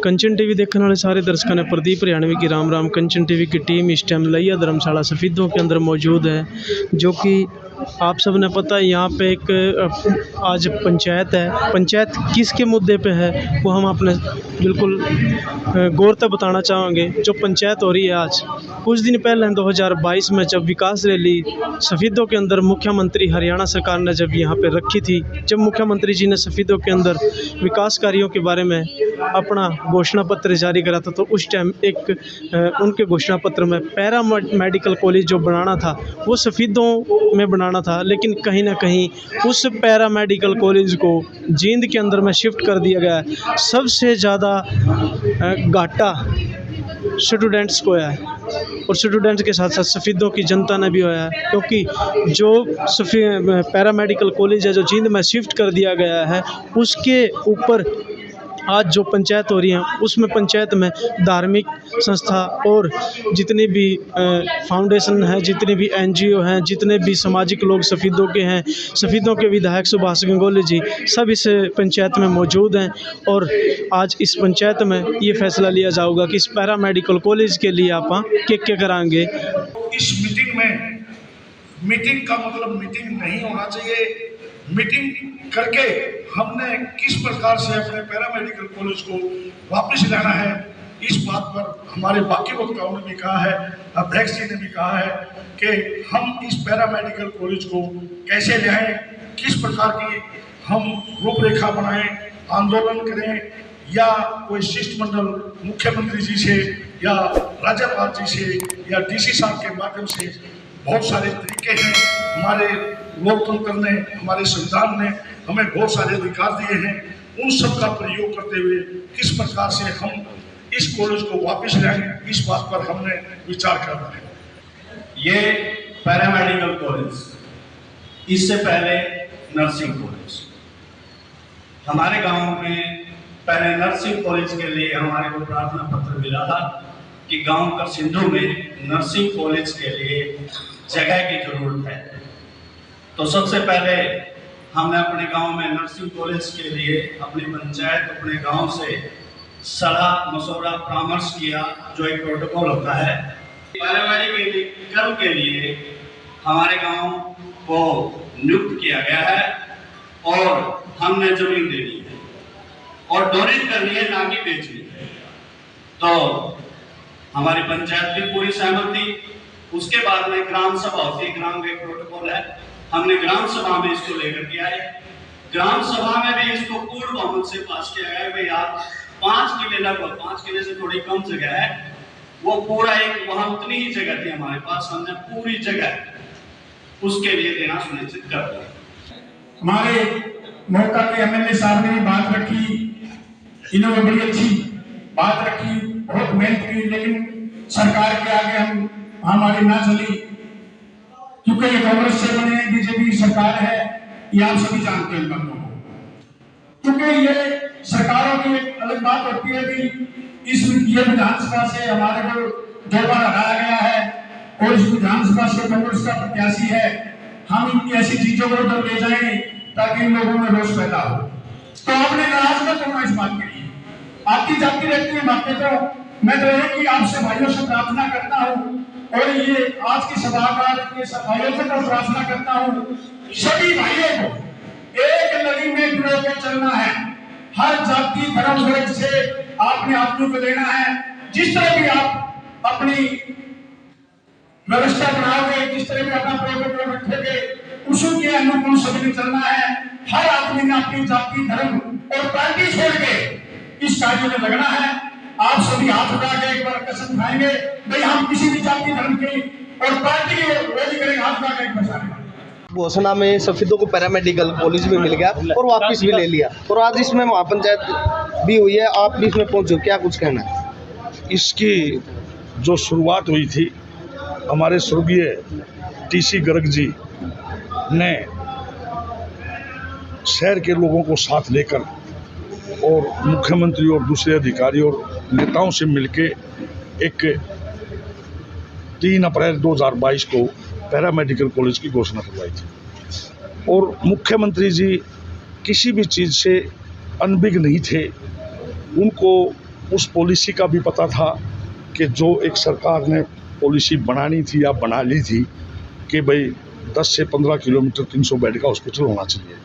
कंचन TV देखने वाले सारे दर्शकों ने प्रदीप हरियाणवी की राम राम। कंचन टीवी की टीम इस टाइम लैया धर्मशाला सफीदों के अंदर मौजूद है, जो कि आप सब ने पता है। यहाँ पे एक आज पंचायत है। पंचायत किसके मुद्दे पे है वो हम अपने बिल्कुल गौर तक बताना चाहेंगे। जो पंचायत हो रही है आज, कुछ दिन पहले 2022 में जब विकास रैली सफीदों के अंदर मुख्यमंत्री हरियाणा सरकार ने जब यहाँ पे रखी थी, जब मुख्यमंत्री जी ने सफीदों के अंदर विकास कार्यों के बारे में अपना घोषणा पत्र जारी करा था, तो उस टाइम एक उनके घोषणा पत्र में पैरा मेडिकल कॉलेज जो बनाना था वो सफीदों में बनाना था, लेकिन कहीं ना कहीं उस पैरा मेडिकल कॉलेज को जींद के अंदर में शिफ्ट कर दिया गया है। सबसे ज़्यादा घाटा स्टूडेंट्स को है और स्टूडेंट्स के साथ साथ सफीदों की जनता ने भी होया है, क्योंकि जो पैरा मेडिकल कॉलेज है जो जींद में शिफ्ट कर दिया गया है, उसके ऊपर आज जो पंचायत हो रही है उसमें पंचायत में धार्मिक संस्था और जितने भी फाउंडेशन हैं, जितने भी एनजीओ हैं, जितने भी सामाजिक लोग सफीदों के हैं, सफीदों के विधायक सुभाष गंगोली जी सब इस पंचायत में मौजूद हैं। और आज इस पंचायत में ये फैसला लिया जाऊगा कि इस पैरा मेडिकल कॉलेज के लिए आप क्या कराएंगे। इस मीटिंग का मतलब मीटिंग नहीं होना चाहिए। मीटिंग करके हमने किस प्रकार से अपने पैरा मेडिकल कॉलेज को वापस लाना है, इस बात पर हमारे बाकी वक्ताओं ने भी कहा है, अध्यक्ष जी ने भी कहा है कि हम इस पैरा मेडिकल कॉलेज को कैसे ले आएं, किस प्रकार की हम रूपरेखा बनाएं, आंदोलन करें या कोई शिष्टमंडल मुख्यमंत्री जी से या राज्यपाल जी से या डीसी साहब के माध्यम से, बहुत सारे तरीके हैं। हमारे लोकतंत्र ने, हमारे संविधान ने हमें बहुत सारे अधिकार दिए हैं, उन सब का प्रयोग करते हुए किस प्रकार से हम इस कॉलेज को वापस लाएंगे, इस बात पर हमने विचार करना है। ये पैरामेडिकल कॉलेज, इससे पहले नर्सिंग कॉलेज, हमारे गांव में पहले नर्सिंग कॉलेज के लिए हमारे को प्रार्थना पत्र मिला था कि गांव का सिंधु में नर्सिंग कॉलेज के लिए जगह की जरूरत है। तो सबसे पहले हमने अपने गांव में नर्सिंग कॉलेज के लिए अपनी पंचायत, अपने गांव से सलाह मशवरा परामर्श किया, जो एक प्रोटोकॉल होता है। पैरामेडिकल के लिए हमारे गांव को नियुक्त किया गया है और हमने जमीन दे दी है और डोनेट करनी है, ना कि बेचनी है। तो हमारी पंचायत की पूरी सहमति। उसके बाद में ग्राम सभा होती है, ग्राम का एक प्रोटोकॉल है, हमने ग्राम सभा में इसको लेकर के आए। ग्राम सभा में भी इसको पूर्ण बहुमत से पास किया गया। भाई आप 5 किले, लगभग 5 किले से थोड़ी कम जगह है, वो पूरा एक वहां उतनी ही जगह थी हमारे पास, हमने पूरी जगह उसके लिए देना सुनिश्चित कर दिया। हमारे मौका के एमएलए साहब ने बात रखी, इन्होंने बड़ी अच्छी बात रखी, बहुत मेहनत की, लेकिन सरकार के आगे हमारी ना चली, क्योंकि ये कांग्रेस से बने बीजेपी सरकार है, ये आप सभी जानते हैं बंधुओं को। क्योंकि ये सरकारों की एक अलग बात होती है कि ये विधानसभा से हमारे को 2 बार हराया गया है और इस विधानसभा से कांग्रेस का प्रत्याशी है, हम इनकी ऐसी चीजों को उधर ले जाएं ताकि इन लोगों में रोष पैदा हो। तो आपने नाराज मत होना इस बात के लिए, आपकी जाती रहती है बातें। तो मैं तो एक ही आपसे भाइयों से प्रार्थना करता हूँ और ये आज की सभा का भाइयों से प्रार्थना करता हूँ, सभी भाइयों को एक लड़ी में जुड़ के चलना है। हर जाति धर्म वर्ग से आपने आदमी को लेना है। जिस तरह भी आप अपनी व्यवस्था बनाओगे, जिस तरह भी अपना प्रोटोकॉल रखोगे, उसी के अनुकूल सभी ने चलना है। हर आदमी ने अपनी जाति धर्म और पार्टी छोड़ के इस कार्य में लगना है। आप सभी हाथ उठा के एक बार कसम खाएंगे, भाई हम किसी भी जाति धर्म की और पार्टी की विरोधी करेंगे, हाथ उठा के एक बार। घोषणा में सफीदों को पैरामेडिकल कॉलेज भी मिल गया और वापस भी ले लिया, और आज इसमें महापंचायत भी हुई है, आप भी इसमें पहुंचो, क्या कुछ कहना है? इसकी जो शुरुआत हुई थी, हमारे स्वर्गीय टीसी गर्ग जी ने शहर के लोगों को साथ लेकर और मुख्यमंत्री और दूसरे अधिकारी और नेताओं से मिलके एक 3 अप्रैल 2022 को पैरामेडिकल कॉलेज की घोषणा करवाई थी। और मुख्यमंत्री जी किसी भी चीज़ से अनभिज्ञ नहीं थे, उनको उस पॉलिसी का भी पता था कि जो एक सरकार ने पॉलिसी बनानी थी या बना ली थी कि भाई 10 से 15 किलोमीटर 300 बेड का हॉस्पिटल होना चाहिए।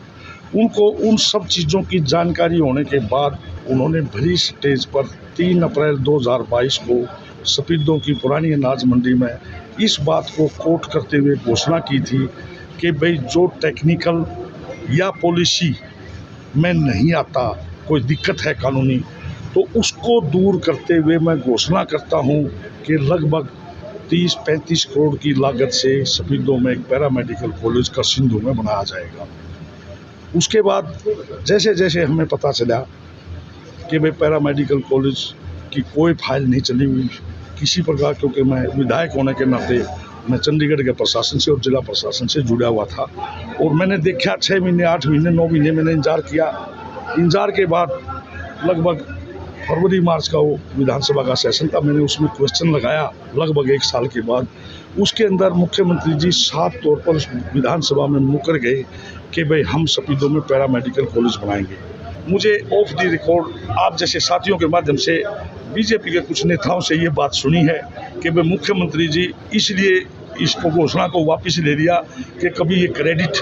उनको उन सब चीज़ों की जानकारी होने के बाद उन्होंने बड़ी स्टेज पर 3 अप्रैल 2022 को सफीदों की पुरानी अनाज मंडी में इस बात को कोट करते हुए घोषणा की थी कि भाई जो टेक्निकल या पॉलिसी में नहीं आता, कोई दिक्कत है कानूनी, तो उसको दूर करते हुए मैं घोषणा करता हूँ कि लगभग 30-35 करोड़ की लागत से सफीदों में एक पैरामेडिकल कॉलेज का सिंधु में बनाया जाएगा। उसके बाद जैसे जैसे हमें पता चला कि भाई पैरामेडिकल कॉलेज की कोई फाइल नहीं चली हुई किसी प्रकार, क्योंकि मैं विधायक होने के नाते मैं चंडीगढ़ के प्रशासन से और जिला प्रशासन से जुड़ा हुआ था और मैंने देखा 6 महीने 8 महीने 9 महीने मैंने इंतजार किया। इंतजार के बाद लगभग फरवरी मार्च का वो विधानसभा का सेशन था, मैंने उसमें क्वेश्चन लगाया लगभग 1 साल के बाद। उसके अंदर मुख्यमंत्री जी साफ तौर पर विधानसभा में मुकर गए कि भाई हम सफीदों में पैरामेडिकल कॉलेज बनाएंगे। मुझे ऑफ द रिकॉर्ड आप जैसे साथियों के माध्यम से बीजेपी के कुछ नेताओं से ये बात सुनी है कि भाई मुख्यमंत्री जी इसलिए इसको घोषणा को वापस ले लिया कि कभी ये क्रेडिट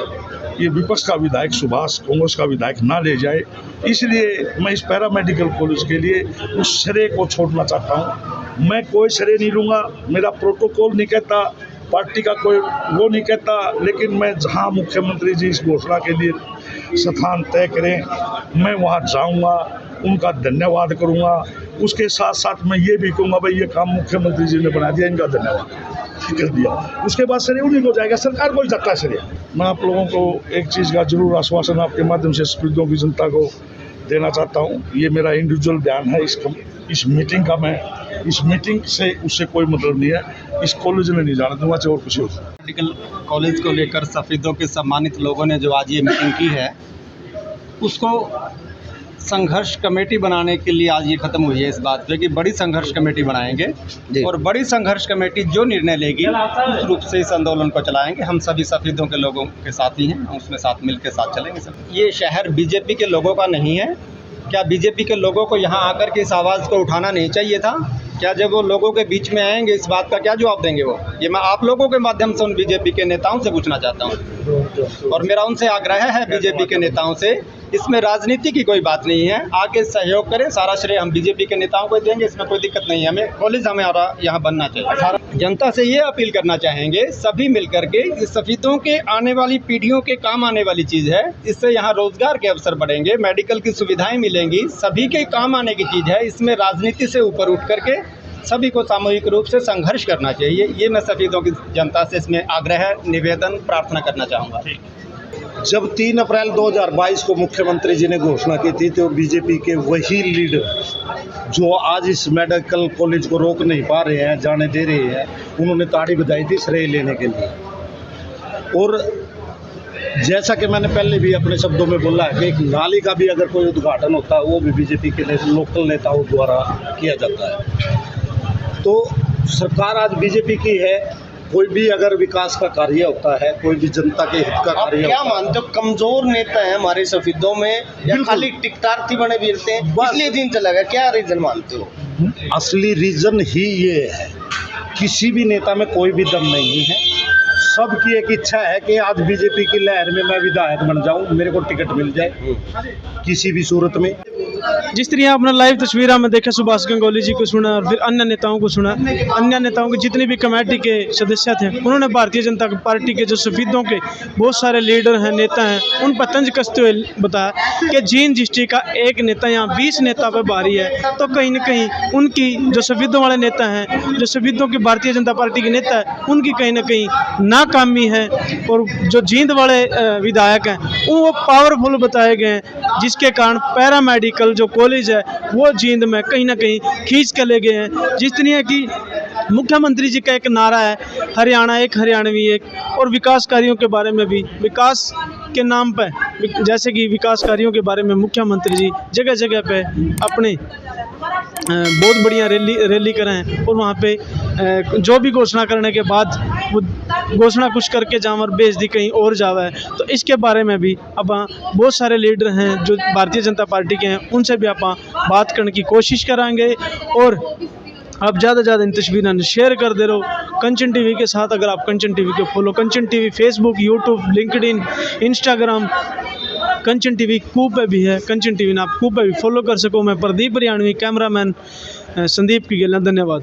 ये विपक्ष का विधायक सुभाष कांग्रेस का विधायक ना ले जाए, इसलिए मैं इस पैरामेडिकल कॉलेज के लिए उस श्रेय को छोड़ना चाहता हूँ। मैं कोई श्रेय नहीं लूँगा, मेरा प्रोटोकॉल नहीं कहता, पार्टी का कोई वो नहीं कहता, लेकिन मैं जहाँ मुख्यमंत्री जी इस घोषणा के लिए स्थान तय करें मैं वहाँ जाऊँगा, उनका धन्यवाद करूँगा। उसके साथ साथ मैं ये भी कहूँगा भाई ये काम मुख्यमंत्री जी ने बना दिया, इनका धन्यवाद कर दिया। उसके बाद श्रेय उन्हीं को जाएगा, सरकार को ही जाता है श्रेय। मैं आप लोगों को एक चीज़ का जरूर आश्वासन आपके माध्यम से सफीदों की जनता को देना चाहता हूँ, ये मेरा इंडिविजुअल बयान है इस मीटिंग का, मैं इस मीटिंग से उससे कोई मतलब नहीं है, इस कॉलेज में नहीं जाना दूँगा चाहे और कुछ हो। मेडिकल कॉलेज को लेकर सफीदों के सम्मानित लोगों ने जो आज ये मीटिंग की है उसको संघर्ष कमेटी बनाने के लिए आज ये ख़त्म हुई है इस बात पे कि बड़ी संघर्ष कमेटी बनाएंगे और बड़ी संघर्ष कमेटी जो निर्णय लेगी उस रूप से इस आंदोलन को चलाएंगे। हम सभी सफीदों के लोगों के साथ ही हैं, हम उसमें साथ मिल के साथ चलेंगे सब। ये शहर बीजेपी के लोगों का नहीं है। क्या बीजेपी के लोगों को यहाँ आकर के इस आवाज़ को उठाना नहीं चाहिए था? क्या जब वो लोगों के बीच में आएंगे इस बात का क्या जवाब देंगे वो? ये मैं आप लोगों के माध्यम से उन बीजेपी के नेताओं से पूछना चाहता हूँ और मेरा उनसे आग्रह है बीजेपी के नेताओं से, इसमें राजनीति की कोई बात नहीं है, आके सहयोग करें, सारा श्रेय हम बीजेपी के नेताओं को देंगे, इसमें कोई दिक्कत नहीं है। हमें कॉलेज हमारा यहाँ बनना चाहिए। जनता से ये अपील करना चाहेंगे सभी मिलकर के, इस सफीदों के आने वाली पीढ़ियों के काम आने वाली चीज़ है, इससे यहाँ रोजगार के अवसर बढ़ेंगे, मेडिकल की सुविधाएं मिलेंगी, सभी के काम आने की चीज़ है। इसमें राजनीति से ऊपर उठ करके सभी को सामूहिक रूप से संघर्ष करना चाहिए। ये मैं सफीदों की जनता से इसमें आग्रह निवेदन प्रार्थना करना चाहूँगा। जब 3 अप्रैल 2022 को मुख्यमंत्री जी ने घोषणा की थी तो बीजेपी के वही लीडर जो आज इस मेडिकल कॉलेज को रोक नहीं पा रहे हैं, जाने दे रहे हैं, उन्होंने ताड़ी बजाई थी श्रेय लेने के लिए। और जैसा कि मैंने पहले भी अपने शब्दों में बोला है कि एक नाली का भी अगर कोई उद्घाटन होता है वो भी बीजेपी के लोकल नेताओं द्वारा किया जाता है। तो सरकार आज बीजेपी की है, कोई भी अगर विकास का कार्य होता है, कोई भी जनता के हित का कार्य क्या मानते हो, कमजोर नेता है हमारे सफीदों में या खाली टिकटार्थी बने फिरते हैं इसलिए दिन चला गया? क्या रीजन मानते हो? असली रीजन ही ये है, किसी भी नेता में कोई भी दम नहीं है। सबकी एक इच्छा है कि आज बीजेपी की लहर में मैं विधायक बन जाऊं, मेरे को टिकट मिल जाए किसी भी सूरत में। जिस तरह आपने लाइव तस्वीर में देखा, सुभाष गंगोली जी को सुना और फिर अन्य नेताओं को सुना, अन्य नेताओं के जितने भी कमेटी के सदस्य थे उन्होंने भारतीय जनता पार्टी के जो सफीदों के बहुत सारे लीडर हैं, नेता हैं, उन पर तंज कसते हुए बताया कि जींद डिस्ट्रिक्ट का एक नेता यहाँ 20 नेता पर भारी है। तो कहीं ना कहीं उनकी जो सफीदों वाले नेता हैं, जो सफीदों की भारतीय जनता पार्टी के नेता है, उनकी कहीं ना कहीं नाकामी है और जो जींद वाले विधायक हैं वो पावरफुल बताए गए हैं, जिसके कारण पैरामेडिकल जो कॉलेज है वो जींद में कहीं ना कहीं खींच के ले गए हैं। जिस तरह की मुख्यमंत्री जी का एक नारा है, हरियाणा एक हरियाणवी एक, और विकास कार्यों के बारे में भी, विकास के नाम पर जैसे कि विकास कार्यों के बारे में मुख्यमंत्री जी जगह जगह पे अपने बहुत बढ़िया रैली करें और वहाँ पे जो भी घोषणा करने के बाद वो घोषणा कुछ करके जावर भेज दी कहीं और जावे। तो इसके बारे में भी अब बहुत सारे लीडर हैं जो भारतीय जनता पार्टी के हैं, उनसे भी आप बात करने की कोशिश कराएंगे। और आप ज़्यादा से ज़्यादा इन तस्वीरें शेयर कर दे रहो कंचन टीवी के साथ। अगर आप कंचन टीवी को follow, Kanchan TV Facebook, YouTube, LinkedIn, Instagram, Kanchan TV कूप पे भी है, कंचन टीवी ने आप कूप पे भी फॉलो कर सको। मैं प्रदीप हरियाणवी, कैमरामैन संदीप की गेला, धन्यवाद।